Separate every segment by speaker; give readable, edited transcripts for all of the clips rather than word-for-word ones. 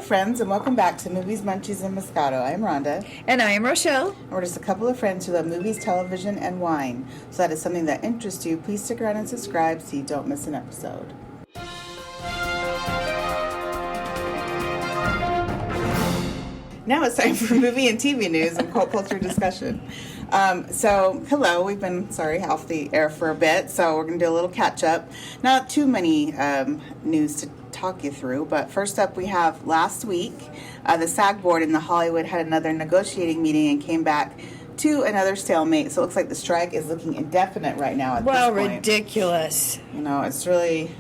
Speaker 1: friends, and welcome back to Movies, Munchies, and Moscato. I'm Rhonda.
Speaker 2: And I am Rochelle.
Speaker 1: And we're just a couple of friends who love movies, television, and wine. So that is something that interests you. Please stick around and subscribe so you don't miss an episode. Now it's time for movie and TV news and pop culture discussion. Hello, we've been, off the air for a bit, so we're going to do a little catch-up. Not too many news to talk you through, but first up we have last week, the SAG board in the Hollywood had another negotiating meeting and came back to another stalemate. So it looks like the strike is looking indefinite right now at this point.
Speaker 2: Well, ridiculous.
Speaker 1: You know, it's really,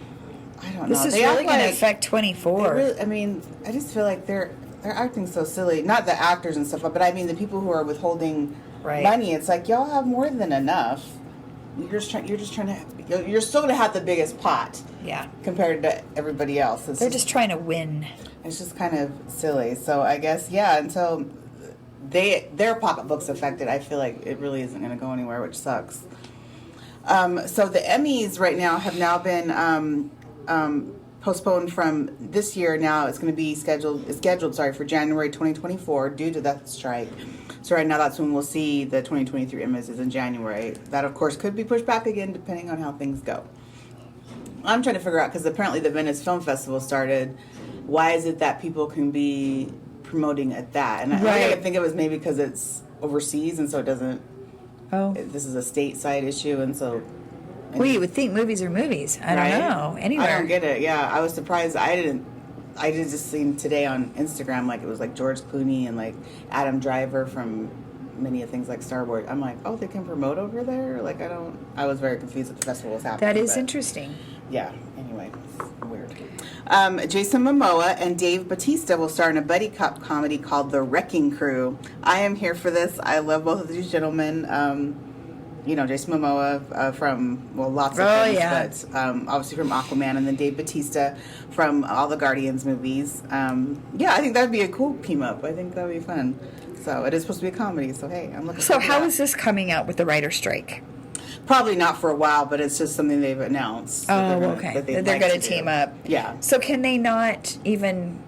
Speaker 1: I don't know.
Speaker 2: This is really going to affect 24.
Speaker 1: I just feel like they're acting so silly. Not the actors and stuff, but I mean the people who are withholding money. It's like, y'all have more than enough. You're still going to have the biggest pot.
Speaker 2: Yeah.
Speaker 1: Compared to everybody else.
Speaker 2: They're just trying to win.
Speaker 1: It's just kind of silly. So I guess, until their pocketbook's affected, I feel like it really isn't going to go anywhere, which sucks. So the Emmys right now have now been postponed from this year. Now it's going to be scheduled for January 2024 due to that strike. So right now that's when we'll see the 2023 Emmys is in January. That of course could be pushed back again depending on how things go. I'm trying to figure out, because apparently the Venice Film Festival started. Why is it that people can be promoting at that? And I think it was maybe because it's overseas and so it doesn't. Oh. This is a stateside issue and so.
Speaker 2: Well, you would think movies are movies. I don't know. Anywhere.
Speaker 1: I don't get it. Yeah, I was surprised. I did just seen today on Instagram, like it was like George Clooney and like Adam Driver from many of things like Star Wars. I'm like, oh, they can promote over there? Like, I was very confused that the festival was happening.
Speaker 2: That is interesting.
Speaker 1: Yeah, anyway, weird. Jason Momoa and Dave Bautista will star in a buddy cop comedy called The Wrecking Crew. I am here for this. I love both of these gentlemen. Jason Momoa from, lots of things, but obviously from Aquaman, and then Dave Bautista from all the Guardians movies. I think that would be a cool team up. I think that would be fun. So it is supposed to be a comedy, so hey, I'm looking forward to that.
Speaker 2: So how is this coming out with the writer's strike?
Speaker 1: Probably not for a while, but it's just something they've announced.
Speaker 2: Okay. That they're going to team up.
Speaker 1: Yeah.
Speaker 2: So can they not even,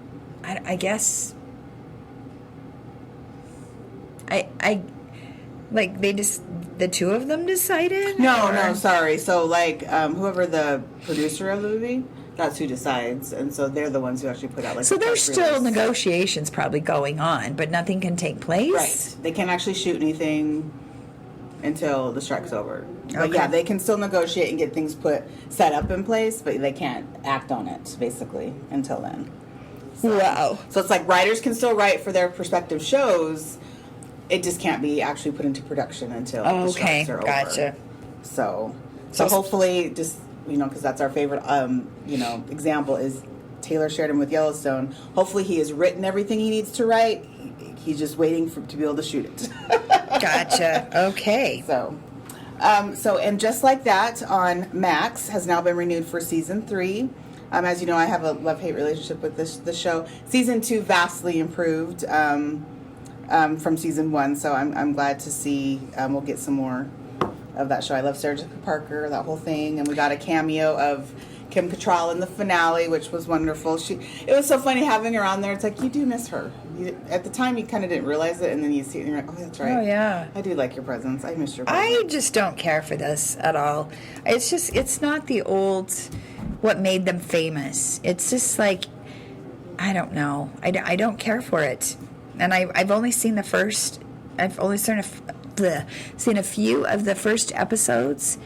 Speaker 2: I guess, like they just, the two of them decided?
Speaker 1: No, sorry. So whoever the producer of the movie, that's who decides, and so they're the ones who actually put out
Speaker 2: So there's still negotiations probably going on, but nothing can take place?
Speaker 1: Right. They can't actually shoot anything until the strike's over. But
Speaker 2: okay.
Speaker 1: They can still negotiate and get things set up in place, but they can't act on it, basically, until then.
Speaker 2: Wow.
Speaker 1: So it's like writers can still write for their prospective shows. It just can't be actually put into production until the strikes are over.
Speaker 2: Gotcha.
Speaker 1: So hopefully, just, because that's our favorite, example is Taylor Sheridan with Yellowstone. Hopefully he has written everything he needs to write. He's just waiting to be able to shoot it.
Speaker 2: Gotcha. Okay.
Speaker 1: And just like that, on Max has now been renewed for season 3. As you know, I have a love-hate relationship with this show. Season 2 vastly improved from season 1, so I'm glad to see we'll get some more of that show. I love Sarah Jessica Parker, that whole thing, and we got a cameo of Kim Cattrall in the finale, which was wonderful. It was so funny having her on there. It's like, you do miss her. At the time, you kind of didn't realize it, and then you see it, and you're like, oh, that's right.
Speaker 2: Oh, yeah.
Speaker 1: I do like your presence. I miss your presence.
Speaker 2: I just don't care for this at all. It's not the old, what made them famous. It's just like, I don't know. I don't care for it. And I've only seen I've only seen a few of the first episodes.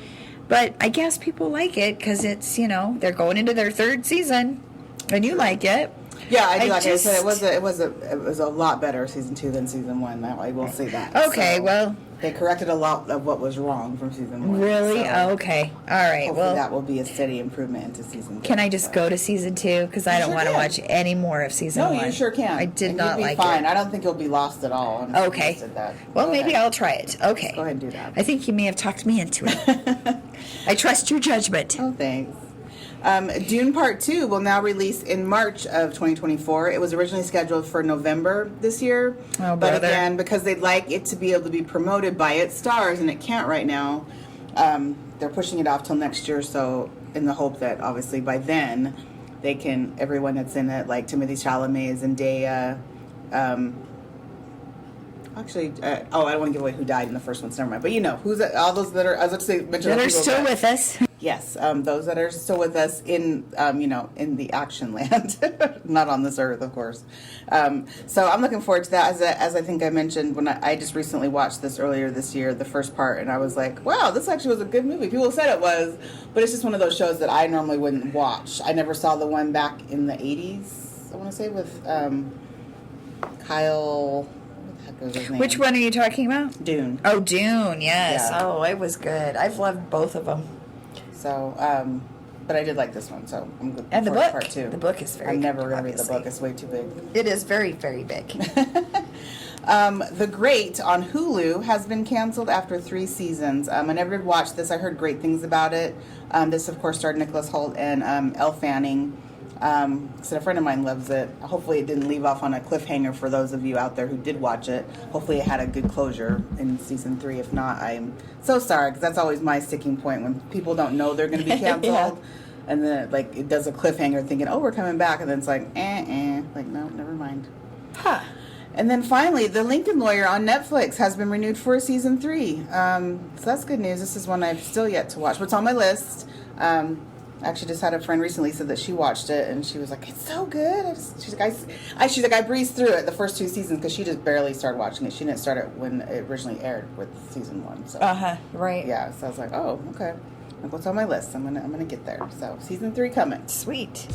Speaker 2: But I guess people like it because it's, they're going into their 3rd season, and you like it.
Speaker 1: Yeah, I do like it. So it was a lot better season 2 than season 1. I will say that.
Speaker 2: Okay,
Speaker 1: so
Speaker 2: well,
Speaker 1: they corrected a lot of what was wrong from season 1.
Speaker 2: Really?
Speaker 1: So
Speaker 2: okay. All right.
Speaker 1: Hopefully that will be a steady improvement into season 3.
Speaker 2: Can I just go to season 2? Because I don't want to watch any more of season 1.
Speaker 1: No, you sure can.
Speaker 2: I did not like
Speaker 1: fine.
Speaker 2: it.
Speaker 1: I don't think you'll be lost at all.
Speaker 2: Okay. Well, maybe I'll try it. Okay.
Speaker 1: Go ahead and do that.
Speaker 2: I think you may have talked me into it. I trust your judgment.
Speaker 1: Oh, thanks. Dune Part 2 will now release in March of 2024. It was originally scheduled for November this year.
Speaker 2: Oh,
Speaker 1: but again, because they'd like it to be able to be promoted by its stars, and it can't right now, they're pushing it off till next year, so in the hope that obviously by then everyone that's in it, like Timothée Chalamet, Zendaya. Actually, I don't want to give away who died in the first one, so never mind. But who's all those that are, as I say, mentioned,
Speaker 2: That are still with us.
Speaker 1: Yes, those that are still with us in, in the action land, not on this earth, of course. So I'm looking forward to that. As I think I mentioned when I just recently watched this earlier this year, the first part, and I was like, wow, this actually was a good movie. People said it was, but it's just one of those shows that I normally wouldn't watch. I never saw the one back in the 80s, I want to say, with Kyle...
Speaker 2: Which one are you talking about?
Speaker 1: Dune.
Speaker 2: Oh, Dune, yes.
Speaker 1: Yeah.
Speaker 2: Oh, it was good. I've loved both of them.
Speaker 1: So, but I did like this one, so I'm good.
Speaker 2: And the
Speaker 1: for
Speaker 2: book.
Speaker 1: Part 2.
Speaker 2: The book is very
Speaker 1: I'm never
Speaker 2: good,
Speaker 1: going to read the
Speaker 2: obviously.
Speaker 1: book. It's way too big.
Speaker 2: It is very, very big.
Speaker 1: The Great on Hulu has been canceled after 3 seasons. I never did watch this. I heard great things about it. This, of course, starred Nicholas Hoult and Elle Fanning. So a friend of mine loves it. Hopefully it didn't leave off on a cliffhanger for those of you out there who did watch it. Hopefully it had a good closure in season 3. If not, I'm so sorry, because that's always my sticking point when people don't know they're going to be canceled.
Speaker 2: Yeah.
Speaker 1: And then it does a cliffhanger thinking, oh, we're coming back. And then it's like, like, no, never mind.
Speaker 2: Huh.
Speaker 1: And then finally, The Lincoln Lawyer on Netflix has been renewed for season 3. So that's good news. This is one I've still yet to watch, but it's on my list. Actually, just had a friend recently said that she watched it, and she was like, "It's so good." She's like, I breezed through it the first 2 seasons because she just barely started watching it. She didn't start it when it originally aired with season 1. So
Speaker 2: Right.
Speaker 1: yeah, so I was like, "Oh, okay." Like, what's on my list? I'm gonna get there. So season 3 coming.
Speaker 2: Sweet.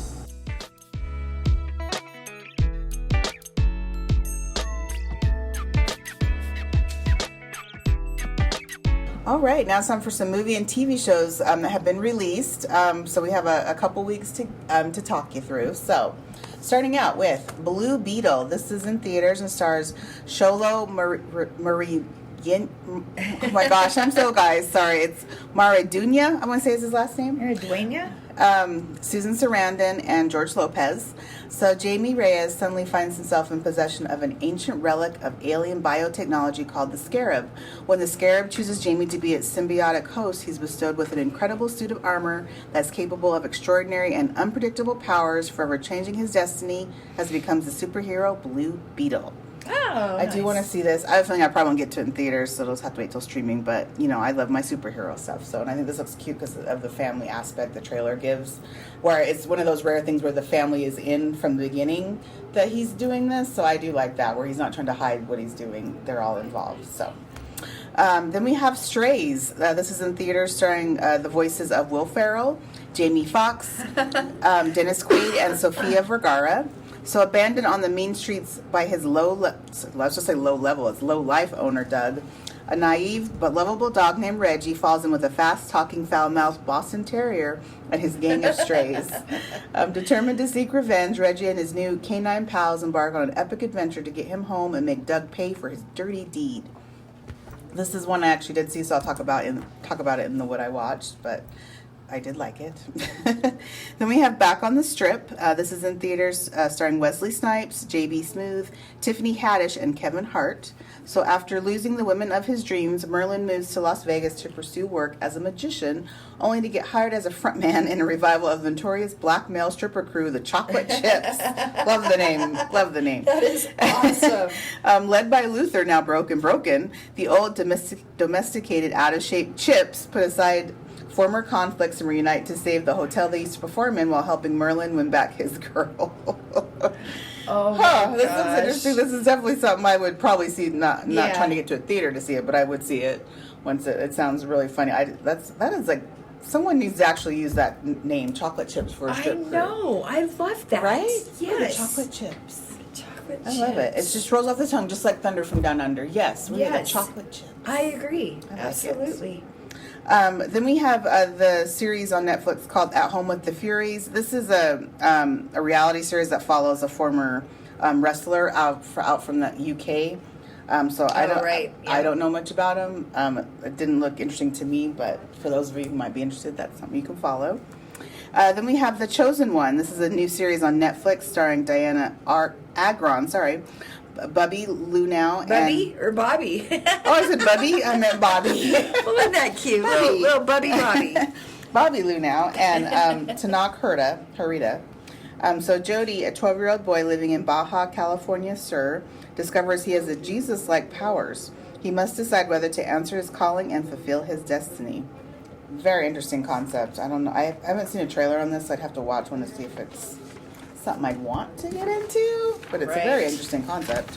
Speaker 1: All right, now it's time for some movie and TV shows that have been released. So we have a couple weeks to talk you through. So, starting out with Blue Beetle. This is in theaters and stars Sholo Marie. Oh my gosh, I'm so guys. Sorry, it's Maradunya. I want to say is his last name.
Speaker 2: Dueña?
Speaker 1: Susan Sarandon and George Lopez. So Jamie Reyes suddenly finds himself in possession of an ancient relic of alien biotechnology called the Scarab. When the Scarab chooses Jamie to be its symbiotic host, he's bestowed with an incredible suit of armor that's capable of extraordinary and unpredictable powers, forever changing his destiny as he becomes the superhero Blue Beetle.
Speaker 2: Oh,
Speaker 1: I do want to see this. I have a feeling I probably won't get to it in theaters, so it'll have to wait till streaming. But, I love my superhero stuff. So, and I think this looks cute because of the family aspect the trailer gives, where it's one of those rare things where the family is in from the beginning that he's doing this. So I do like that, where he's not trying to hide what he's doing. They're all involved. So then we have Strays. This is in theaters, starring the voices of Will Ferrell, Jamie Foxx, Dennis Quaid, and Sofia Vergara. So abandoned on the mean streets by his let's just say low life owner, Doug, a naive but lovable dog named Reggie falls in with a fast-talking, foul-mouthed Boston Terrier and his gang of strays. Determined to seek revenge, Reggie and his new canine pals embark on an epic adventure to get him home and make Doug pay for his dirty deed. This is one I actually did see, so I'll talk about it in the what I watched, but I did like it. Then we have Back on the Strip. This is in theaters, starring Wesley Snipes, J.B. Smoove, Tiffany Haddish, and Kevin Hart. So after losing the women of his dreams, Merlin moves to Las Vegas to pursue work as a magician, only to get hired as a frontman in a revival of Ventoria's black male stripper crew, the Chocolate Chips. Love the name.
Speaker 2: That is awesome.
Speaker 1: Led by Luther, now broken, the old domesticated, out-of-shape Chips put aside former conflicts and reunite to save the hotel they used to perform in while helping Merlin win back his girl.
Speaker 2: Oh my
Speaker 1: this
Speaker 2: gosh.
Speaker 1: looks interesting. This is definitely something I would probably see, not
Speaker 2: Yeah.
Speaker 1: trying to get to a theater to see it, but I would see it once it sounds really funny. That is like, someone needs to actually use that name, Chocolate Chips, for a
Speaker 2: I
Speaker 1: strip crew.
Speaker 2: know. I love that.
Speaker 1: Right?
Speaker 2: Yes.
Speaker 1: Chocolate Chips.
Speaker 2: Chocolate
Speaker 1: I love it. It just rolls off the tongue just like Thunder from Down Under. Yes, we have
Speaker 2: Yes.
Speaker 1: Chocolate Chips.
Speaker 2: I agree.
Speaker 1: I like
Speaker 2: Absolutely.
Speaker 1: Then we have the series on Netflix called At Home with the Furies. This is a reality series that follows a former wrestler out from the UK. I don't know much about him. It didn't look interesting to me, but for those of you who might be interested, that's something you can follow. Then we have The Chosen One. This is a new series on Netflix starring Diana Agron. Sorry. Bubby Lunau.
Speaker 2: Bubby or Bobby?
Speaker 1: Oh, I said Bubby? I meant Bobby.
Speaker 2: Well, isn't that cute?
Speaker 1: Bobby.
Speaker 2: Little Bubby Bobby.
Speaker 1: Bobby Lunau and Tanak Harita. So Jody, a 12-year-old boy living in Baja California Sur, discovers he has a Jesus-like powers. He must decide whether to answer his calling and fulfill his destiny. Very interesting concept. I don't know. I haven't seen a trailer on this. I'd have to watch one to see if it's something I'd want to get into. But it's a very interesting concept.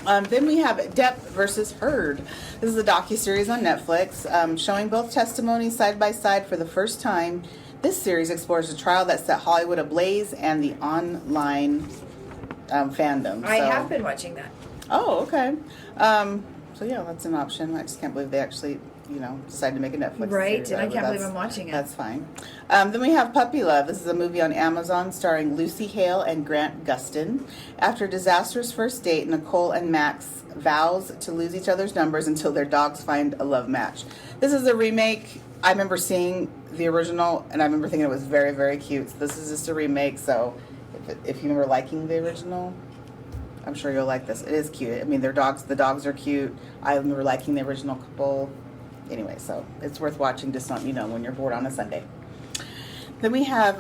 Speaker 1: Then we have Depp versus Heard. This is a docuseries on Netflix showing both testimonies side by side for the first time. This series explores a trial that set Hollywood ablaze and the online fandom.
Speaker 2: I have been watching that.
Speaker 1: Oh, okay. So yeah, that's an option. I just can't believe they actually, decided to make a Netflix
Speaker 2: Right,
Speaker 1: series
Speaker 2: and I
Speaker 1: out of it.
Speaker 2: can't believe I'm watching it.
Speaker 1: That's fine. Then we have Puppy Love. This is a movie on Amazon starring Lucy Hale and Grant Gustin. After a disastrous first date, Nicole and Max vows to lose each other's numbers until their dogs find a love match. This is a remake. I remember seeing the original, and I remember thinking it was very, very cute. So this is just a remake, so if you remember liking the original, I'm sure you'll like this. It is cute. I mean, the dogs are cute. I remember liking the original couple. Anyway, so it's worth watching just on, when you're bored on a Sunday. Then we have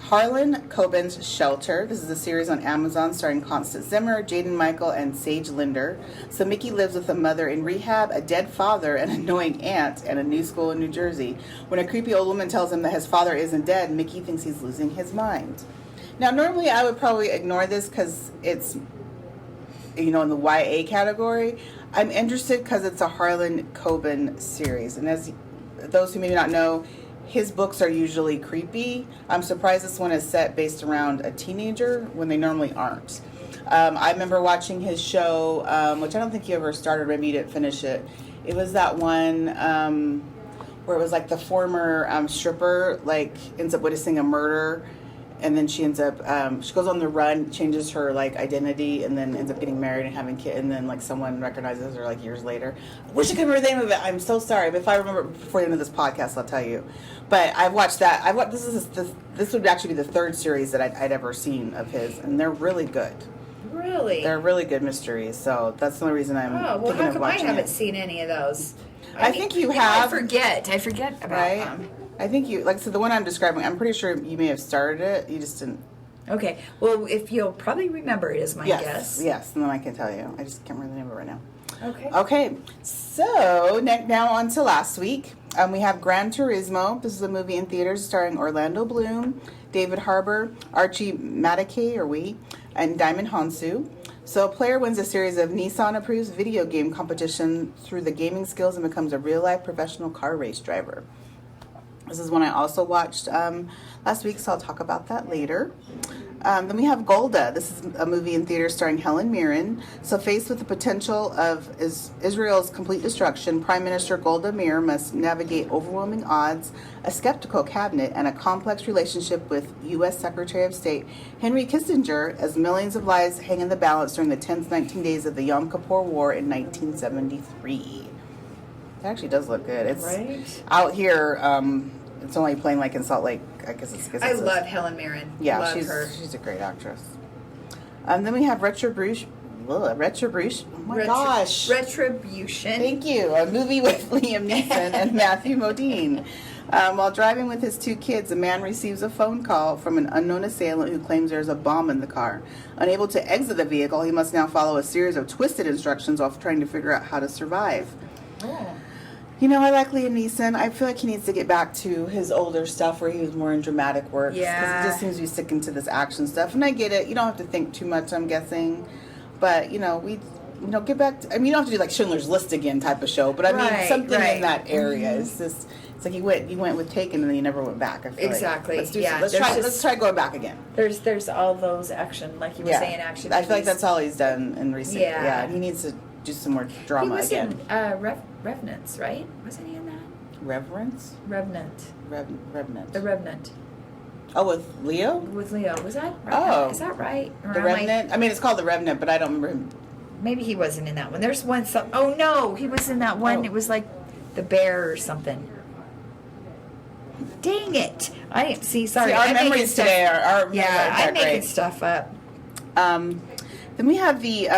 Speaker 1: Harlan Coben's Shelter. This is a series on Amazon starring Constance Zimmer, Jaden Michael, and Sage Linder. So Mickey lives with a mother in rehab, a dead father, an annoying aunt, and a new school in New Jersey. When a creepy old woman tells him that his father isn't dead, Mickey thinks he's losing his mind. Now, normally I would probably ignore this because it's, in the YA category. I'm interested because it's a Harlan Coben series. And as those who may not know, his books are usually creepy. I'm surprised this one is set based around a teenager when they normally aren't. I remember watching his show, which I don't think you ever started, maybe you didn't finish it. It was that one where it was like the former stripper ends up witnessing a murder. And then she ends up, she goes on the run, changes her identity, and then ends up getting married and having kids. And then someone recognizes her years later. I wish I could remember the name of it. I'm so sorry, but if I remember before the end of this podcast, I'll tell you. But I've watched that. This would actually be the third series that I'd ever seen of his, and they're really good.
Speaker 2: Really?
Speaker 1: They're really good mysteries. So that's the only reason I'm thinking of watching
Speaker 2: I haven't
Speaker 1: it.
Speaker 2: seen any of those?
Speaker 1: I think you have.
Speaker 2: I forget about them.
Speaker 1: I think the one I'm describing, I'm pretty sure you may have started it. You just didn't.
Speaker 2: Okay. Well, if you'll probably remember it is my guess.
Speaker 1: Yes, and then I can tell you. I just can't remember the name of it right now.
Speaker 2: Okay.
Speaker 1: Okay. So, now on to last week. We have Gran Turismo. This is a movie in theaters starring Orlando Bloom, David Harbour, Archie Madeke, and Diamond Hansu. So a player wins a series of Nissan-approved video game competition through the gaming skills and becomes a real-life professional car race driver. This is one I also watched last week, so I'll talk about that later. Then we have Golda. This is a movie in theaters starring Helen Mirren. So faced with the potential of Israel's complete destruction, Prime Minister Golda Meir must navigate overwhelming odds, a skeptical cabinet, and a complex relationship with U.S. Secretary of State Henry Kissinger as millions of lives hang in the balance during the tense 19 days of the Yom Kippur War in 1973. It actually does look good. It's out here. It's only playing in Salt Lake. I guess it's.
Speaker 2: I love Helen Mirren.
Speaker 1: Yeah,
Speaker 2: love her.
Speaker 1: She's a great actress. Then we have Retribution. Retribution. Oh my gosh.
Speaker 2: Retribution.
Speaker 1: Thank you. A movie with Liam Neeson and Matthew Modine. While driving with his two kids, a man receives a phone call from an unknown assailant who claims there's a bomb in the car. Unable to exit the vehicle, he must now follow a series of twisted instructions while trying to figure out how to survive.
Speaker 2: Oh.
Speaker 1: I like Liam Neeson. I feel like he needs to get back to his older stuff where he was more in dramatic works.
Speaker 2: Yeah.
Speaker 1: Because he just seems to be sticking to this action stuff. And I get it. You don't have to think too much, I'm guessing. But, get back to... you don't have to do Schindler's List again type of show. But, something in that area. Mm-hmm. It's just... It's like he went with Taken and then he never went back. I feel
Speaker 2: exactly.
Speaker 1: Let's try going back again.
Speaker 2: There's all those action, like you were saying, action movies.
Speaker 1: I feel like that's all he's done in recent... Yeah. He needs to do some more drama again.
Speaker 2: He was in Revenants, right? Wasn't he in that?
Speaker 1: Reverence?
Speaker 2: Revenant.
Speaker 1: Revenant.
Speaker 2: The Revenant.
Speaker 1: Oh, with Leo?
Speaker 2: With Leo. Was that right?
Speaker 1: Oh.
Speaker 2: Is that right? Or
Speaker 1: The Revenant? It's called The Revenant, but I don't remember him.
Speaker 2: Maybe he wasn't in that one. There's one... Oh, no! He was in that one.
Speaker 1: Oh.
Speaker 2: It was like the bear or something. Dang it! I didn't see. Sorry,
Speaker 1: our memories today are
Speaker 2: I'm making stuff up.
Speaker 1: Then we have the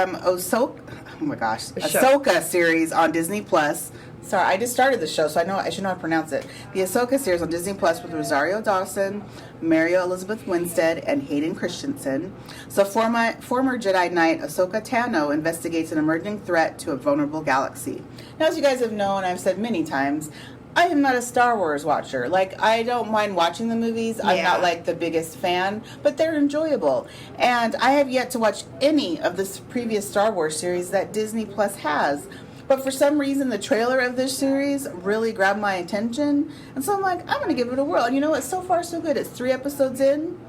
Speaker 1: Ahsoka series on Disney Plus Sorry, I just started the show, so I should know how to pronounce it. The Ahsoka series on Disney Plus with Rosario Dawson, Mario Elizabeth Winstead, and Hayden Christensen. So former Jedi Knight Ahsoka Tano investigates an emerging threat to a vulnerable galaxy. Now, as you guys have known, I've said many times, I am not a Star Wars watcher. Like, I don't mind watching the movies. I'm not like the biggest fan, but they're enjoyable. And I have yet to watch any of the previous Star Wars series that Disney Plus has. But for some reason, the trailer of this series really grabbed my attention. And so I'm like, I'm going to give it a whirl. And you know what? So far, so good. It's 3 episodes in.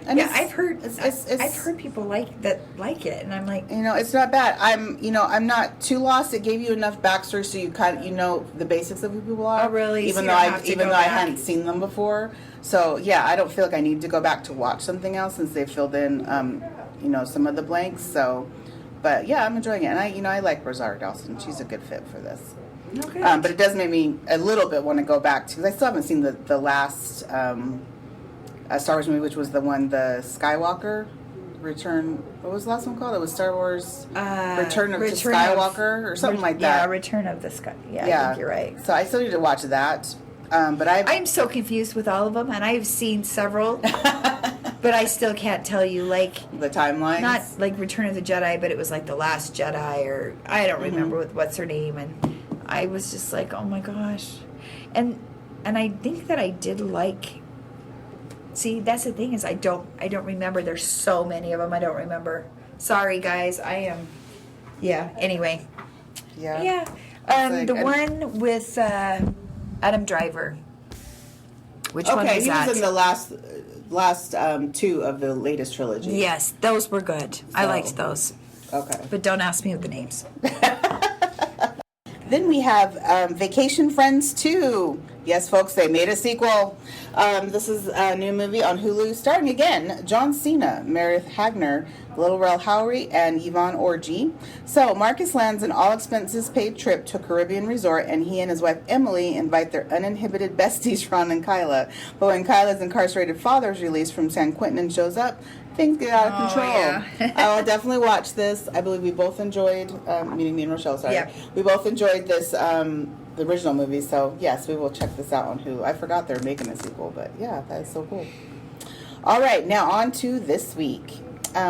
Speaker 1: And
Speaker 2: Yeah, I've heard people like it, and I'm like,
Speaker 1: you know, it's not bad. I'm not too lost. It gave you enough backstory so you know the basics of who people are.
Speaker 2: Oh, really?
Speaker 1: Even
Speaker 2: So
Speaker 1: though
Speaker 2: you don't have to go
Speaker 1: I
Speaker 2: back?
Speaker 1: hadn't seen them before. So yeah, I don't feel like I need to go back to watch something else since they filled in, some of the blanks. So, but yeah, I'm enjoying it, and I like Rosario Dawson. She's a good fit for this.
Speaker 2: okay.
Speaker 1: But it does make me a little bit want to go back to, because I still haven't seen the last Star Wars movie, which was the Skywalker Return. What was the last one called? It was Star Wars Return of Skywalker or something like that.
Speaker 2: Yeah, Return of the Sky. Yeah, I think you're right.
Speaker 1: So I still need to watch that. But
Speaker 2: I'm so confused with all of them, and I've seen several, but I still can't tell you, like,
Speaker 1: the timelines.
Speaker 2: not like Return of the Jedi, but it was like The Last Jedi, or I don't remember what's her name, and I was just like, oh my gosh, and I think that I did like. See, that's the thing is I don't remember. There's so many of them. I don't remember. Sorry, guys. I am. Yeah. Anyway.
Speaker 1: Yeah.
Speaker 2: Yeah. The one with Adam Driver. Which one was that?
Speaker 1: He was in the last 2 of the latest trilogy.
Speaker 2: Yes, those were good. I liked those.
Speaker 1: Okay.
Speaker 2: But don't ask me the names.
Speaker 1: Then we have Vacation Friends 2. Yes, folks, they made a sequel. This is a new movie on Hulu starring again John Cena, Meredith Hagner, Little Rel Howery, and Yvonne Orji. So Marcus lands an all-expenses-paid trip to a Caribbean resort, and he and his wife Emily invite their uninhibited besties Ron and Kyla. But when Kyla's incarcerated father is released from San Quentin and shows up, things get out of control.
Speaker 2: Yeah.
Speaker 1: I will definitely watch this. I believe we both enjoyed, meaning me and Rochelle, sorry.
Speaker 2: Yep.
Speaker 1: We both enjoyed this, the original movie, so yes, we will check this out on Hulu. I forgot they're making a sequel, but yeah, that is so cool. All right, now on to this week.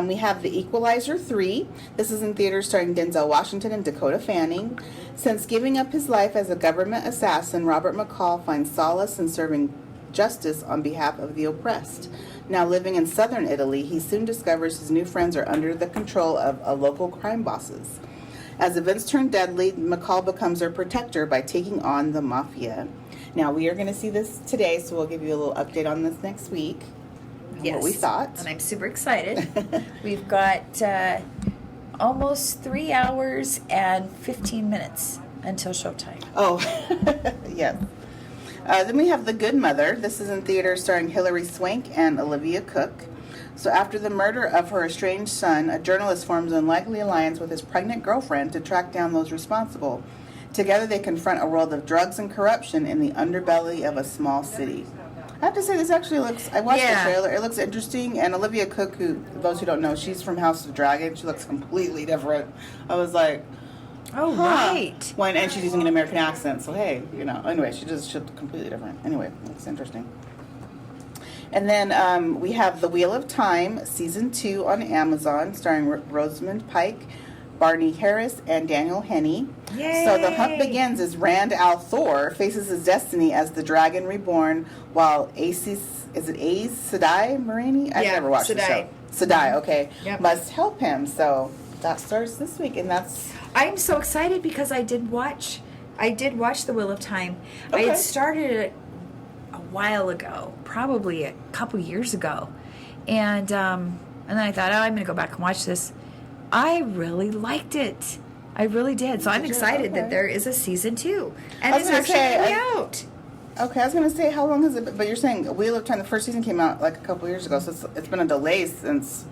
Speaker 1: We have The Equalizer 3. This is in theaters starring Denzel Washington and Dakota Fanning. Since giving up his life as a government assassin, Robert McCall finds solace in serving justice on behalf of the oppressed. Now living in southern Italy, he soon discovers his new friends are under the control of local crime bosses. As events turn deadly, McCall becomes their protector by taking on the mafia. Now, we are going to see this today, so we'll give you a little update on this next week.
Speaker 2: Yes.
Speaker 1: What we thought.
Speaker 2: And I'm super excited. We've got almost 3 hours and 15 minutes until showtime.
Speaker 1: Oh, yes. Then we have The Good Mother. This is in theaters starring Hilary Swank and Olivia Cook. So after the murder of her estranged son, a journalist forms an unlikely alliance with his pregnant girlfriend to track down those responsible. Together they confront a world of drugs and corruption in the underbelly of a small city. I have to say, this actually looks, I watched the trailer, it looks interesting, and Olivia Cook, who, those who don't know, she's from House of Dragon, she looks completely different. I was like,
Speaker 2: Oh, right.
Speaker 1: And she's using an American accent, so hey, anyway, she looks completely different. Anyway, it's interesting. And then we have The Wheel of Time, Season 2 on Amazon, starring Rosamund Pike, Barney Harris, and Daniel Henney.
Speaker 2: Yay!
Speaker 1: So the hunt begins as Rand al'Thor faces his destiny as the Dragon Reborn, while Aes Sedai Morani? I've never watched the show. Sedai, okay.
Speaker 2: Yep.
Speaker 1: Must help him. So that starts this week, and that's...
Speaker 2: I'm so excited because I did watch The Wheel of Time. I
Speaker 1: Okay.
Speaker 2: had started it a while ago, probably a couple years ago, and then I thought, I'm going to go back and watch this. I really liked it. I really did. So I'm excited that there is a season 2, and it's actually going to be out.
Speaker 1: Okay, I was going to say, how long has it been? But you're saying Wheel of Time, the first season came out like a couple years ago, so it's been a delay since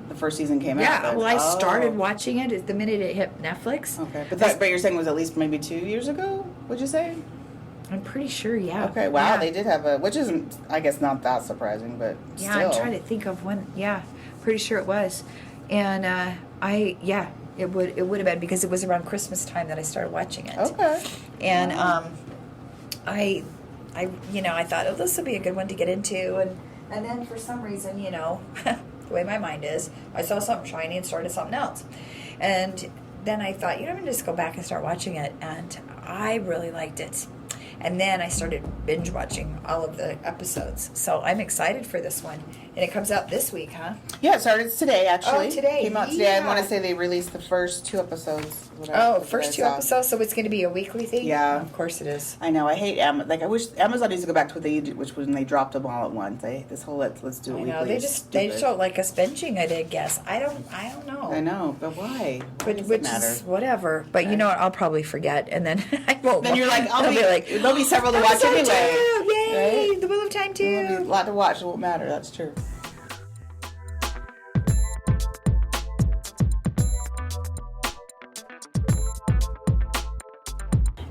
Speaker 1: the first season came out.
Speaker 2: Yeah, well, I started watching it the minute it hit Netflix.
Speaker 1: Okay, but you're saying it was at least maybe 2 years ago, would you say?
Speaker 2: I'm pretty sure, yeah.
Speaker 1: Okay, wow,
Speaker 2: Yeah.
Speaker 1: they did have which isn't, I guess, not that surprising, but
Speaker 2: Yeah,
Speaker 1: still.
Speaker 2: I'm trying to think of when. Yeah, pretty sure it was. And It would have been, because it was around Christmas time that I started watching it.
Speaker 1: Okay.
Speaker 2: And I I thought, oh, this will be a good one to get into, and then for some reason, the way my mind is, I saw something shiny and started something else, and then I thought, I'm gonna just go back and start watching it, and I really liked it. And then I started binge watching all of the episodes. So I'm excited for this one. And it comes out this week, huh?
Speaker 1: Yeah, it started today, actually.
Speaker 2: Oh, today.
Speaker 1: Came out today. I
Speaker 2: Yeah.
Speaker 1: want to say they released the first 2 episodes.
Speaker 2: First 2 episodes, so it's going to be a weekly thing?
Speaker 1: Yeah.
Speaker 2: Of course it is.
Speaker 1: I know. I hate Amazon. Like, I wish Amazon needs to go back to what they did, which was when they dropped them all at once. This whole let's do it
Speaker 2: I
Speaker 1: weekly.
Speaker 2: know. They
Speaker 1: stupid.
Speaker 2: don't like us binging, I guess. I don't know.
Speaker 1: I know, but why? Why does it
Speaker 2: Which
Speaker 1: matter?
Speaker 2: is whatever. But you know what? I'll probably forget, and then I won't.
Speaker 1: Then you're like,
Speaker 2: I'll
Speaker 1: there'll be several to watch
Speaker 2: episode
Speaker 1: anyway.
Speaker 2: 2, yay!
Speaker 1: Right?
Speaker 2: The Wheel of Time
Speaker 1: There'll be a
Speaker 2: 2.
Speaker 1: lot to watch. It won't matter. That's true.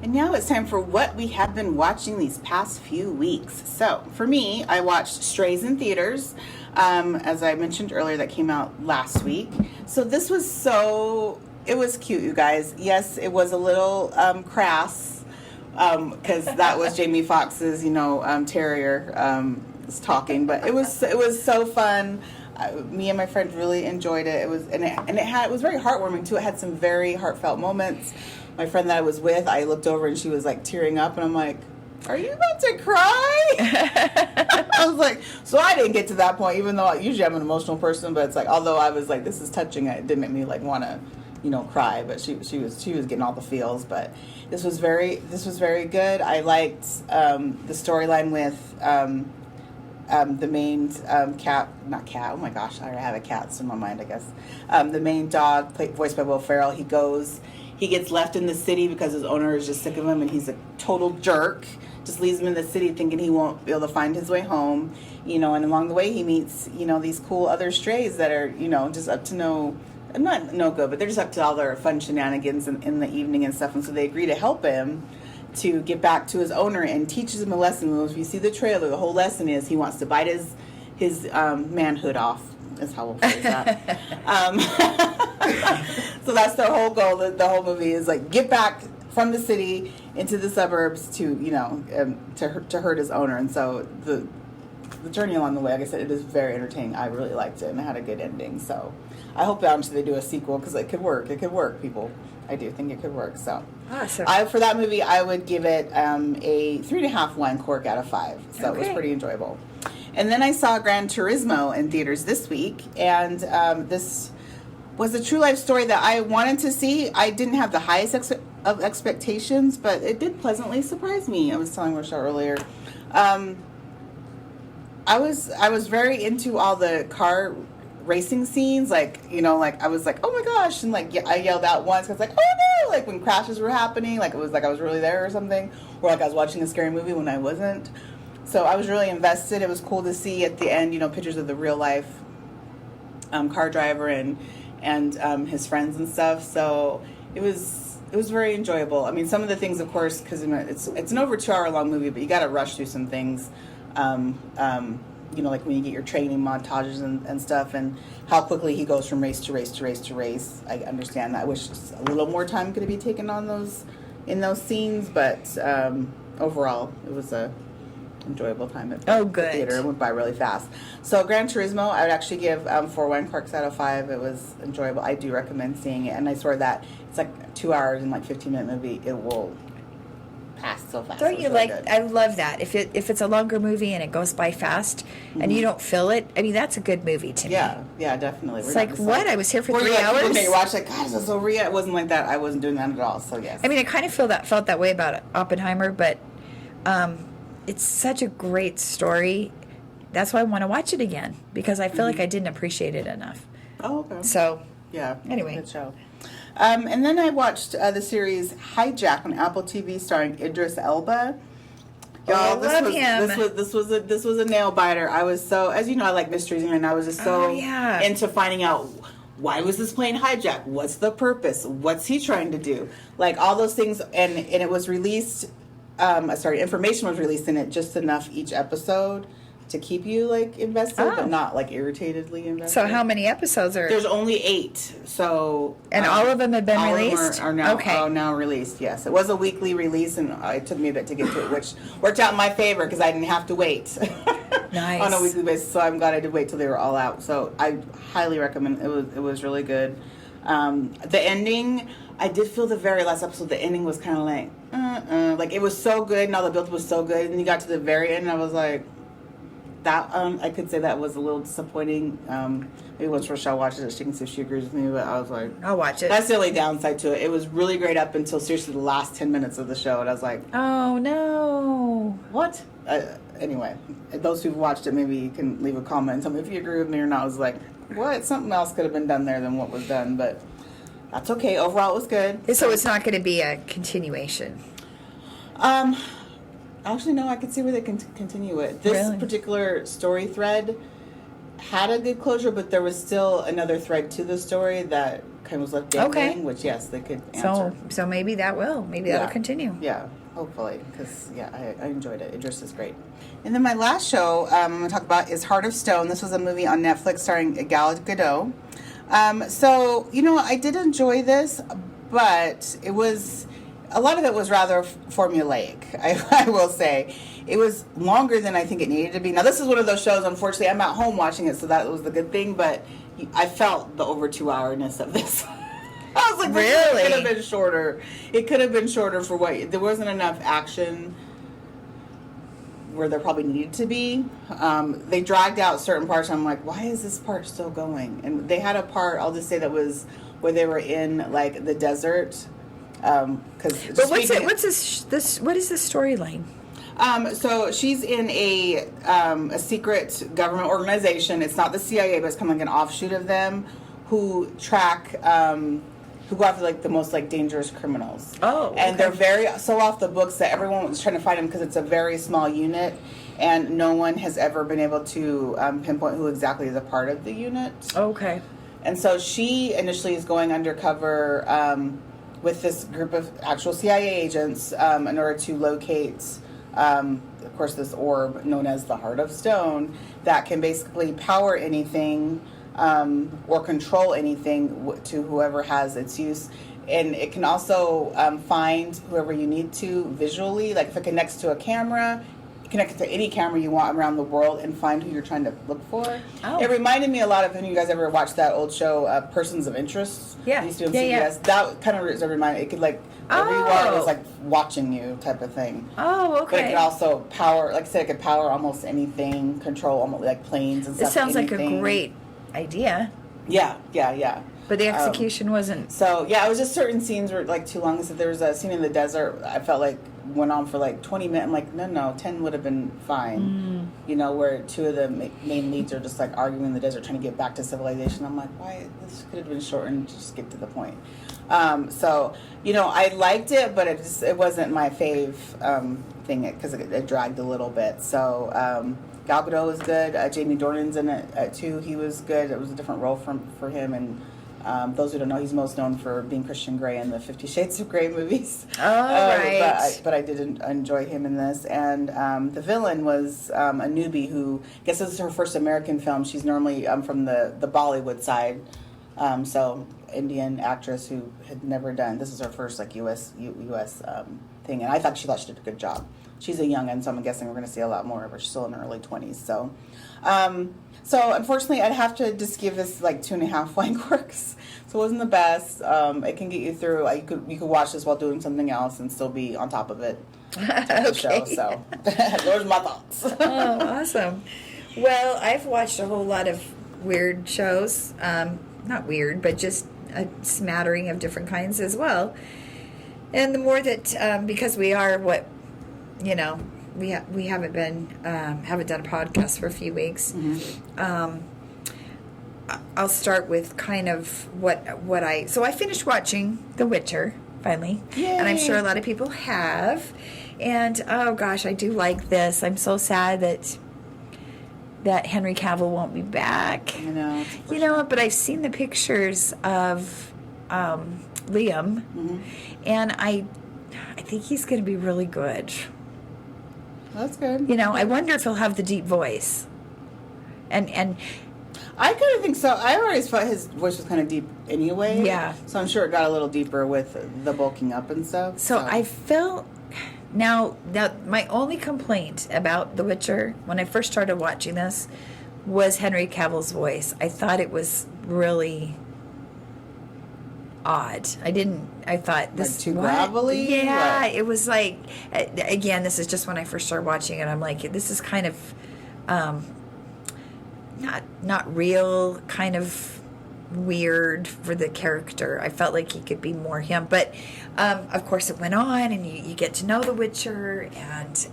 Speaker 1: And now it's time for what we have been watching these past few weeks. So, for me, I watched Strays in theaters, as I mentioned earlier, that came out last week. So this was it was cute, you guys. Yes, it was a little crass, because that was Jamie Foxx's, terrier was talking, but it was so fun. Me and my friend really enjoyed it. It was it was very heartwarming too. It had some very heartfelt moments. My friend that I was with, I looked over and she was like tearing up, and I'm like, "Are you about to cry?" I was like, so I didn't get to that point, even though usually I'm an emotional person. But it's like, although I was like, "This is touching," it didn't make me like want to, cry. But she was getting all the feels. But this was very good. I liked the storyline with the main not cat. Oh my gosh, I have a cat in my mind. I guess the main dog, voiced by Will Ferrell. He gets left in the city because his owner is just sick of him, and he's a total jerk. Just leaves him in the city thinking he won't be able to find his way home, and along the way he meets, these cool other strays that are, just up to no good, but they're just up to all their fun shenanigans in the evening and stuff. And so they agree to help him to get back to his owner, and teaches him a lesson. If you see the trailer, the whole lesson is he wants to bite his manhood off, is how we'll phrase that. So that's their whole goal. The whole movie is like, get back from the city into the suburbs to to hurt his owner. And so the journey along the way, like I said, it is very entertaining. I really liked it, and it had a good ending. So I hope they do a sequel, because it could work. It could work, people. I do think it could work. So
Speaker 2: Awesome.
Speaker 1: for that movie, I would give it a 3.5 wine cork out of 5. So It was
Speaker 2: Okay.
Speaker 1: pretty enjoyable. And then I saw Gran Turismo in theaters this week, and this was a true life story that I wanted to see. I didn't have the highest of expectations, but it did pleasantly surprise me. I was telling Rochelle earlier. I was very into all the car racing scenes, like I was like, oh my gosh, and like I yelled out once, because like, oh no, like when crashes were happening, like it was like I was really there or something, or like I was watching a scary movie when I wasn't. So I was really invested. It was cool to see at the end, pictures of the real life car driver and his friends and stuff. So it was very enjoyable. I mean, some of the things, of course, because it's an over 2 hour long movie, but you got to rush through some things. Like when you get your training montages and stuff, and how quickly he goes from race to race to race to race. I understand that. I wish a little more time could be taken on in those scenes, but overall, it was a enjoyable time at the
Speaker 2: Good.
Speaker 1: theater. It went by really fast. So Gran Turismo, I would actually give 4 wine corks out of 5. It was enjoyable. I do recommend seeing it, and I swear that it's like 2 hours and like 15-minute movie. It will pass so fast.
Speaker 2: Don't
Speaker 1: It was
Speaker 2: you
Speaker 1: really
Speaker 2: like?
Speaker 1: good.
Speaker 2: I love that. If it's a longer movie and it goes by fast, and you don't feel it, I mean, that's a good movie to me.
Speaker 1: Yeah, definitely.
Speaker 2: It's like, what? I was here for 3 hours.
Speaker 1: Okay, you watch like, God, is this over yet? It wasn't like that. I wasn't doing that at all. So yes.
Speaker 2: I mean, I kind of felt that way about Oppenheimer, but it's such a great story. That's why I want to watch it again, because I feel like I didn't appreciate it enough.
Speaker 1: Oh, okay.
Speaker 2: So
Speaker 1: Yeah.
Speaker 2: Anyway.
Speaker 1: Good show. And then I watched the series Hijack on Apple TV, starring Idris Elba.
Speaker 2: I love him.
Speaker 1: This was a nail biter. I was so, as you know, I like mysteries, and I was just so into finding out, why was this plane hijacked? What's the purpose? What's he trying to do? Like all those things, and it was released. Information was released in it just enough each episode to keep you like invested,
Speaker 2: Oh.
Speaker 1: but not like irritatedly invested.
Speaker 2: So how many episodes are?
Speaker 1: There's only 8, so
Speaker 2: And all of them have been
Speaker 1: all
Speaker 2: released?
Speaker 1: Of them are now,
Speaker 2: Okay.
Speaker 1: now released. Yes, it was a weekly release, and it took me a bit to get to it, which worked out in my favor because I didn't have to wait
Speaker 2: Nice.
Speaker 1: on a weekly basis. So I'm glad I did wait till they were all out. So I highly recommend. It was really good. The ending, I did feel the very last episode. The ending was kind of like it was so good, and all the build was so good, and you got to the very end, and I was like. That I could say that was a little disappointing. Maybe once Rochelle watches it, she can see if she agrees with me. But I was like,
Speaker 2: I'll watch it.
Speaker 1: that's the only downside to it. It was really great up until seriously the last 10 minutes of the show, and I was like,
Speaker 2: Oh no.
Speaker 1: what? Anyway, those who've watched it, maybe you can leave a comment and tell me if you agree with me or not. I was like, what? Something else could have been done there than what was done, but that's okay. Overall, it was good.
Speaker 2: So it's not going to be a continuation.
Speaker 1: Actually, no, I could see where they can continue it. This
Speaker 2: Really?
Speaker 1: particular story thread had a good closure, but there was still another thread to the story that kind of was left dangling,
Speaker 2: Okay.
Speaker 1: which, yes, they could answer.
Speaker 2: So maybe that will. Maybe that'll continue.
Speaker 1: Yeah, hopefully, because, I enjoyed it. Idris is great. And then my last show I'm going to talk about is Heart of Stone. This was a movie on Netflix starring Gal Gadot. So, I did enjoy this, but it was... A lot of it was rather formulaic, I will say. It was longer than I think it needed to be. Now, this is one of those shows, unfortunately, I'm at home watching it, so that was the good thing, but I felt the over 2-hourness of this. I was like,
Speaker 2: Really?
Speaker 1: It could have been shorter. It could have been shorter for what... There wasn't enough action where there probably needed to be. They dragged out certain parts. I'm like, why is this part still going? And they had a part, I'll just say, that was where they were in, like, the desert...
Speaker 2: But what is the storyline?
Speaker 1: So she's in a secret government organization. It's not the CIA, but it's kind of like an offshoot of them, who track, who go after like the most like dangerous criminals.
Speaker 2: Oh, okay.
Speaker 1: And they're very so off the books that everyone was trying to find them because it's a very small unit, and no one has ever been able to pinpoint who exactly is a part of the unit.
Speaker 2: Okay.
Speaker 1: And so she initially is going undercover with this group of actual CIA agents in order to locate, of course, this orb known as the Heart of Stone that can basically power anything or control anything to whoever has its use. And it can also find whoever you need to visually. Like if it connects to a camera, connect it to any camera you want around the world and find who you're trying to look for.
Speaker 2: Oh.
Speaker 1: It reminded me a lot of, have you guys ever watched that old show, Persons of Interest?
Speaker 2: Yeah.
Speaker 1: It used to be on
Speaker 2: Yeah,
Speaker 1: CBS. That kind of reminded, it could like, wherever you are, it was like watching you type of thing.
Speaker 2: Oh, okay.
Speaker 1: But it could also power, like I said, it could power almost anything, control almost like planes and
Speaker 2: It
Speaker 1: stuff.
Speaker 2: sounds like a
Speaker 1: anything.
Speaker 2: great idea,
Speaker 1: Yeah.
Speaker 2: but the execution wasn't.
Speaker 1: So, yeah, it was just certain scenes were like too long. So there was a scene in the desert, I felt like went on for like 20 minutes. I'm like, no, 10 would have been fine. Where two of the main leads are just like arguing in the desert, trying to get back to civilization. I'm like, why? This could have been shortened, just get to the point. So, I liked it, but it wasn't my fave thing because it dragged a little bit. So, Gal Gadot was good. Jamie Dornan's in it too. He was good. It was a different role for him. And those who don't know, he's most known for being Christian Grey in the 50 Shades of Grey movies.
Speaker 2: Right.
Speaker 1: But I did enjoy him in this. And the villain was a newbie who, I guess this is her first American film. She's normally from the Bollywood side. So Indian actress who had never done, this is her first like U.S. thing. And I thought she did a good job. She's a youngin', so I'm guessing we're going to see a lot more of her. She's still in her early 20s. So unfortunately, I'd have to just give this like 2.5 flying quirks. So it wasn't the best. It can get you through. You could watch this while doing something else and still be on top of it. The show. So those are my thoughts.
Speaker 2: Oh, awesome. Well, I've watched a whole lot of weird shows. Not weird, but just a smattering of different kinds as well. And the more that, because we are we haven't done a podcast for a few weeks. I'll start with kind of so I finished watching The Witcher finally.
Speaker 1: Yay.
Speaker 2: And I'm sure a lot of people have. And oh gosh, I do like this. I'm so sad that Henry Cavill won't be back.
Speaker 1: I know.
Speaker 2: But I've seen the pictures of Liam, and I think he's going to be really good.
Speaker 1: That's good.
Speaker 2: You know, I wonder if he'll have the deep voice. And
Speaker 1: I kind of think so. I always thought his voice was kind of deep anyway.
Speaker 2: Yeah.
Speaker 1: So I'm sure it got a little deeper with the bulking up and stuff.
Speaker 2: so I felt now my only complaint about The Witcher when I first started watching this was Henry Cavill's voice. I thought it was really odd. I thought this
Speaker 1: too
Speaker 2: what?
Speaker 1: gravelly?
Speaker 2: Yeah,
Speaker 1: What?
Speaker 2: it was like again, this is just when I first started watching it. I'm like, this is kind of not real, kind of weird for the character. I felt like he could be more him, but of course it went on, and you get to know the Witcher and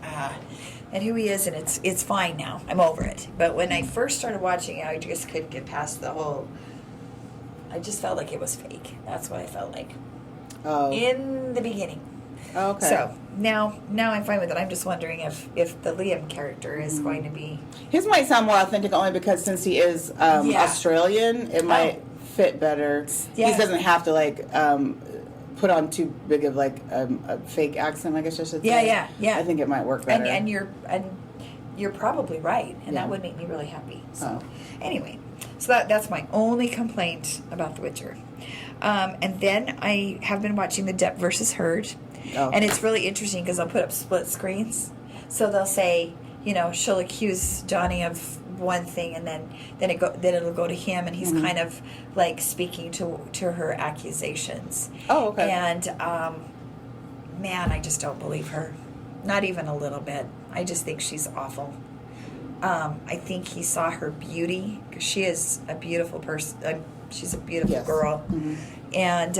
Speaker 2: who he is, and it's fine now. I'm over it. But when I first started watching it, I just couldn't get past the whole. I just felt like it was fake. That's what I felt like in the beginning.
Speaker 1: Okay.
Speaker 2: So now I'm fine with it. I'm just wondering if the Liam character is going to be.
Speaker 1: His might sound more authentic only because since he is
Speaker 2: Yeah.
Speaker 1: Australian, it might fit better.
Speaker 2: Yeah.
Speaker 1: He doesn't have to put on too big of a fake accent, I guess I should say.
Speaker 2: Yeah.
Speaker 1: I think it might work better.
Speaker 2: And you're probably right, and
Speaker 1: Yeah.
Speaker 2: that would make me really happy. So
Speaker 1: Oh.
Speaker 2: anyway, so that's my only complaint about The Witcher. And then I have been watching The Depp versus Heard, and it's really interesting because I'll put up split screens. So they'll say, she'll accuse Johnny of one thing, and then it'll go to him, and he's kind of like speaking to her accusations.
Speaker 1: Oh, okay.
Speaker 2: And man, I just don't believe her, not even a little bit. I just think she's awful. I think he saw her beauty because she is a beautiful person. She's a beautiful
Speaker 1: Yes.
Speaker 2: girl, and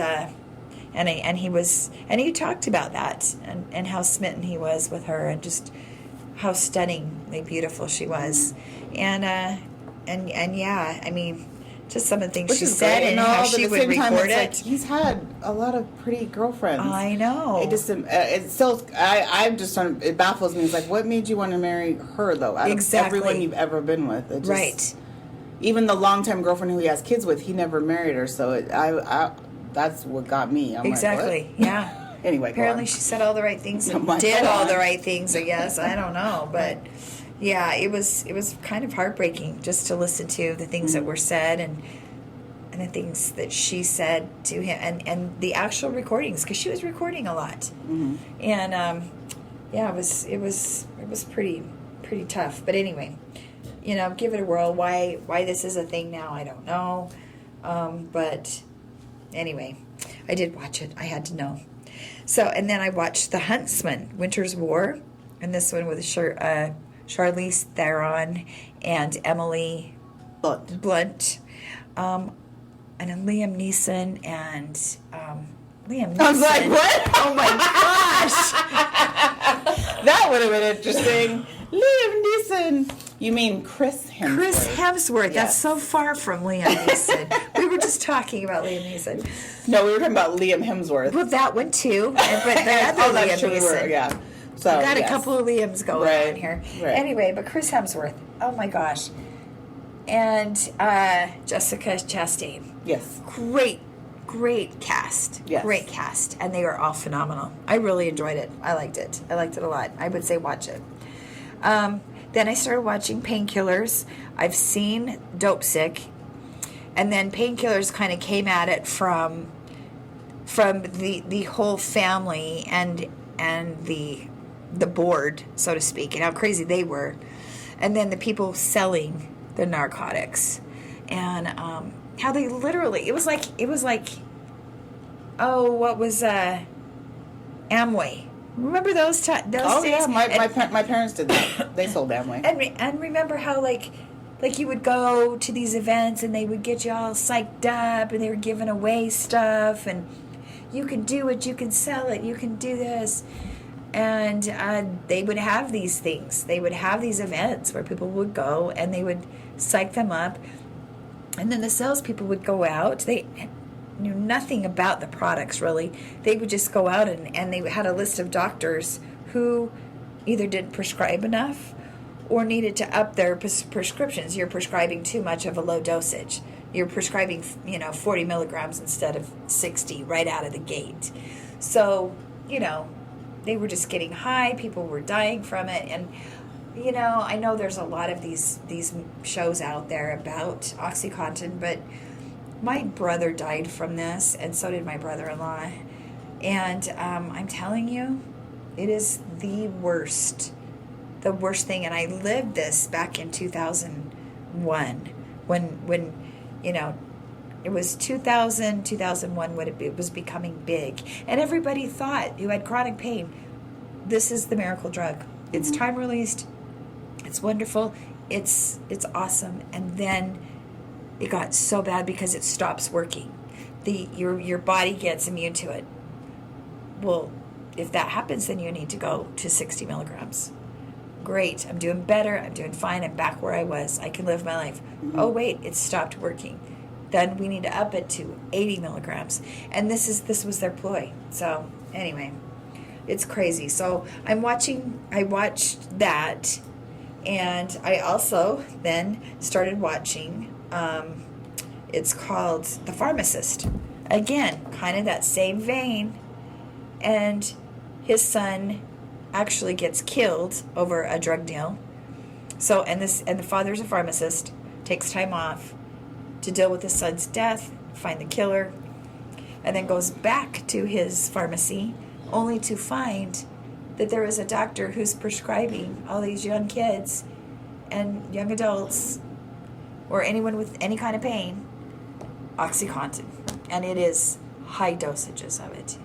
Speaker 2: he talked about that and how smitten he was with her and just how stunningly beautiful she was, and yeah, I mean, just some of the things
Speaker 1: Which
Speaker 2: she
Speaker 1: is
Speaker 2: said
Speaker 1: great
Speaker 2: and
Speaker 1: all,
Speaker 2: how
Speaker 1: but
Speaker 2: she
Speaker 1: at the
Speaker 2: would
Speaker 1: same time,
Speaker 2: record
Speaker 1: it's
Speaker 2: it.
Speaker 1: like he's had a lot of pretty girlfriends.
Speaker 2: I know.
Speaker 1: It just it still it baffles me. It's like, what made you want to marry her though? Out
Speaker 2: Exactly.
Speaker 1: of everyone you've ever been with, it just,
Speaker 2: Right.
Speaker 1: Even the longtime girlfriend who he has kids with, he never married her. So I that's what got me. I'm
Speaker 2: Exactly.
Speaker 1: Like, what?
Speaker 2: Yeah.
Speaker 1: Anyway,
Speaker 2: Apparently,
Speaker 1: go
Speaker 2: she said all the right things and
Speaker 1: Go
Speaker 2: did all
Speaker 1: on.
Speaker 2: the right things. I guess I don't know, but yeah, it was kind of heartbreaking just to listen to the things that were said and the things that she said to him and the actual recordings because she was recording a lot, and yeah, it was pretty tough. But anyway, give it a whirl. Why this is a thing now, I don't know, but anyway, I did watch it. I had to know. So, and then I watched The Huntsman, Winter's War, and this one with Charlize Theron and Emily Blunt, and then Liam Neeson and Liam Neeson.
Speaker 1: I was like, what?
Speaker 2: Oh my gosh!
Speaker 1: That would have been interesting. Liam Neeson. You mean Chris Hemsworth?
Speaker 2: Chris Hemsworth. That's
Speaker 1: Yes.
Speaker 2: so far from Liam Neeson. We were just talking about Liam Neeson.
Speaker 1: No, we were talking about Liam Hemsworth.
Speaker 2: Well, that one too, but the other
Speaker 1: Oh,
Speaker 2: Liam
Speaker 1: that's true.
Speaker 2: Neeson.
Speaker 1: Yeah. So
Speaker 2: Got a
Speaker 1: yes.
Speaker 2: couple of Liams going
Speaker 1: Right,
Speaker 2: on here.
Speaker 1: right.
Speaker 2: Anyway, but Chris Hemsworth. Oh my gosh. And Jessica Chastain.
Speaker 1: Yes.
Speaker 2: Great cast.
Speaker 1: Yes.
Speaker 2: Great cast. And they were all phenomenal. I really enjoyed it. I liked it. I liked it a lot. I would say watch it. Then I started watching Painkillers. I've seen Dope Sick. And then Painkillers kind of came at it from the whole family and the board, so to speak, and how crazy they were. And then the people selling the narcotics. And how they literally it was like what was Amway. Remember those those
Speaker 1: Oh
Speaker 2: days?
Speaker 1: yeah, my parents did that. They sold Amway.
Speaker 2: And remember how like you would go to these events and they would get you all psyched up and they were giving away stuff and you can do it, you can sell it, you can do this. And they would have these things. They would have these events where people would go and they would psych them up. And then the salespeople would go out. They knew nothing about the products, really. They would just go out and they had a list of doctors who either didn't prescribe enough or needed to up their prescriptions. You're prescribing too much of a low dosage. You're prescribing, 40 milligrams instead of 60 right out of the gate. So, they were just getting high. People were dying from it, and I know there's a lot of these shows out there about OxyContin, but my brother died from this, and so did my brother-in-law. And I'm telling you, it is the worst thing. And I lived this back in 2001 when it was 2001 when it was becoming big. And everybody thought, who had chronic pain, this is the miracle drug. It's time released. It's wonderful. It's awesome. And then it got so bad because it stops working. Your body gets immune to it. Well, if that happens, then you need to go to 60 milligrams. Great. I'm doing better. I'm doing fine. I'm back where I was. I can live my life. Oh, wait, it stopped working. Then we need to up it to 80 milligrams. And this was their ploy. So anyway, it's crazy. So I watched that. And I also then started watching, it's called The Pharmacist. Again, kind of that same vein. And his son actually gets killed over a drug deal. So, and the father's a pharmacist, takes time off to deal with his son's death, find the killer, and then goes back to his pharmacy only to find that there is a doctor who's prescribing all these young kids and young adults or anyone with any kind of pain OxyContin, and it is high dosages of it.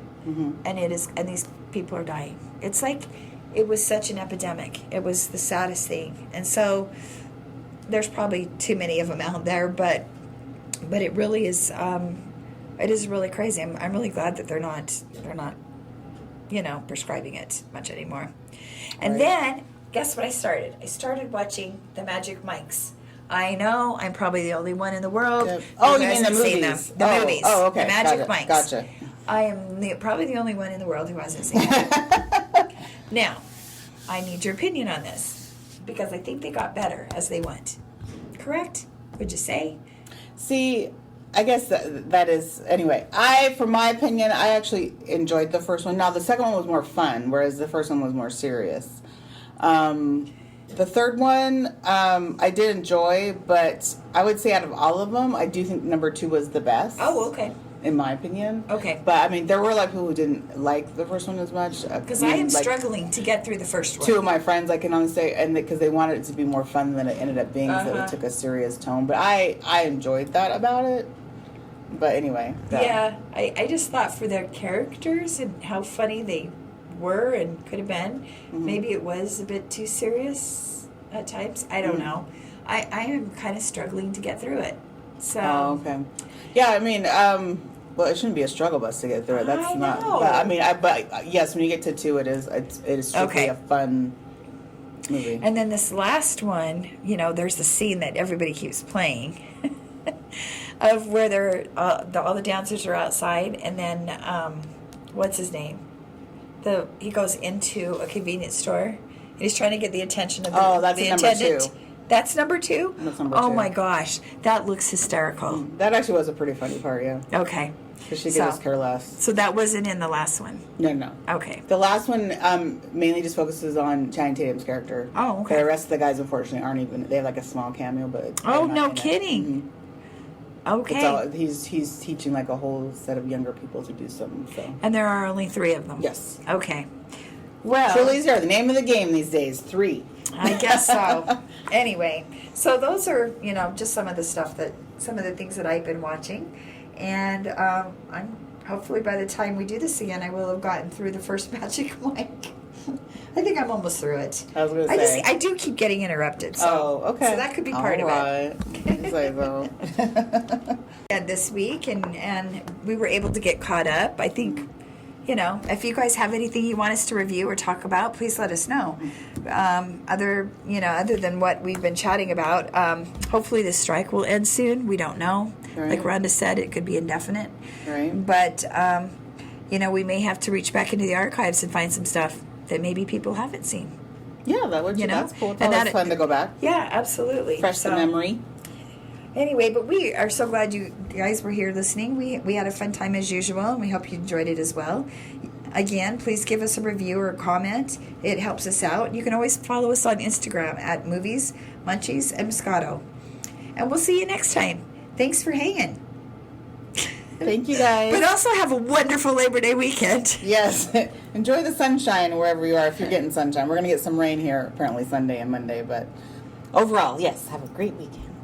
Speaker 2: And these people are dying. It's like it was such an epidemic. It was the saddest thing. And so there's probably too many of them out there, but it really is it is really crazy. I'm really glad that they're not prescribing it much anymore. And then guess what I started? I started watching the Magic Mikes. I know I'm probably the only one in the world.
Speaker 1: Oh, you mean the movies?
Speaker 2: The movies.
Speaker 1: Oh, okay.
Speaker 2: The Magic Mikes.
Speaker 1: Gotcha.
Speaker 2: I am probably the only one in the world who hasn't seen it. Now, I need your opinion on this because I think they got better as they went. Correct? Would you say?
Speaker 1: See, I guess that is, anyway, for my opinion, I actually enjoyed the first one. Now, the second one was more fun, whereas the first one was more serious. The third one, I did enjoy, but I would say out of all of them, I do think number 2 was the best.
Speaker 2: Oh, okay.
Speaker 1: In my opinion.
Speaker 2: Okay.
Speaker 1: But, I mean, there were, people who didn't like the first one as much.
Speaker 2: Because I am struggling to get through the first one.
Speaker 1: 2 of my friends, I can only say, and because they wanted it to be more fun than it ended up being, so it took a serious tone. But I enjoyed that about it. But anyway.
Speaker 2: Yeah, I just thought for their characters and how funny they were and could have been, maybe it was a bit too serious at times. I don't know. I am kind of struggling to get through it. So.
Speaker 1: Oh, okay. Yeah, I mean, well, it shouldn't be a struggle bus to get through it. That's not.
Speaker 2: Know.
Speaker 1: But I mean, but yes, when you get to 2, it is strictly a fun movie.
Speaker 2: And then this last one, there's the scene that everybody keeps playing of where they're all the dancers are outside, and then what's his name? He goes into a convenience store and he's trying to get the attention of the attendant.
Speaker 1: 2.
Speaker 2: That's number 2?
Speaker 1: That's number 2.
Speaker 2: Oh my gosh, that looks hysterical.
Speaker 1: That actually was a pretty funny part, yeah.
Speaker 2: Okay.
Speaker 1: Because she could just care less.
Speaker 2: So that wasn't in the last one?
Speaker 1: No.
Speaker 2: Okay.
Speaker 1: The last one mainly just focuses on Channing Tatum's character.
Speaker 2: Oh, okay.
Speaker 1: The rest of the guys, unfortunately, aren't even, they have a small cameo, but...
Speaker 2: Oh, no kidding. Okay.
Speaker 1: He's teaching a whole set of younger people to do something, so...
Speaker 2: And there are only 3 of them?
Speaker 1: Yes.
Speaker 2: Okay. Well...
Speaker 1: Truly Zero, the name of the game these days, 3.
Speaker 2: I guess so. Anyway, so those are, just some of the things that I've been watching. And I'm hopefully by the time we do this again, I will have gotten through the first Magic Mike. I think I'm almost through it.
Speaker 1: I was going to say.
Speaker 2: I do keep getting interrupted. So,
Speaker 1: okay.
Speaker 2: So that could be part of it. And this week, and we were able to get caught up. I think, if you guys have anything you want us to review or talk about, please let us know. Other than what we've been chatting about, hopefully this strike will end soon. We don't know.
Speaker 1: Right.
Speaker 2: Like Rhonda said, it could be indefinite.
Speaker 1: Right.
Speaker 2: But, we may have to reach back into the archives and find some stuff that maybe people haven't seen.
Speaker 1: Yeah, that's cool. It's always fun to go back.
Speaker 2: Yeah, absolutely.
Speaker 1: Fresh the memory.
Speaker 2: Anyway, but we are so glad you guys were here listening. We had a fun time as usual, and we hope you enjoyed it as well. Again, please give us a review or a comment. It helps us out. You can always follow us on Instagram at Movies, Munchies, and Moscato. And we'll see you next time. Thanks for hanging.
Speaker 1: Thank you, guys.
Speaker 2: But also have a wonderful Labor Day weekend.
Speaker 1: Yes. Enjoy the sunshine wherever you are, if you're getting sunshine. We're going to get some rain here, apparently Sunday and Monday, but overall, yes, have a great weekend.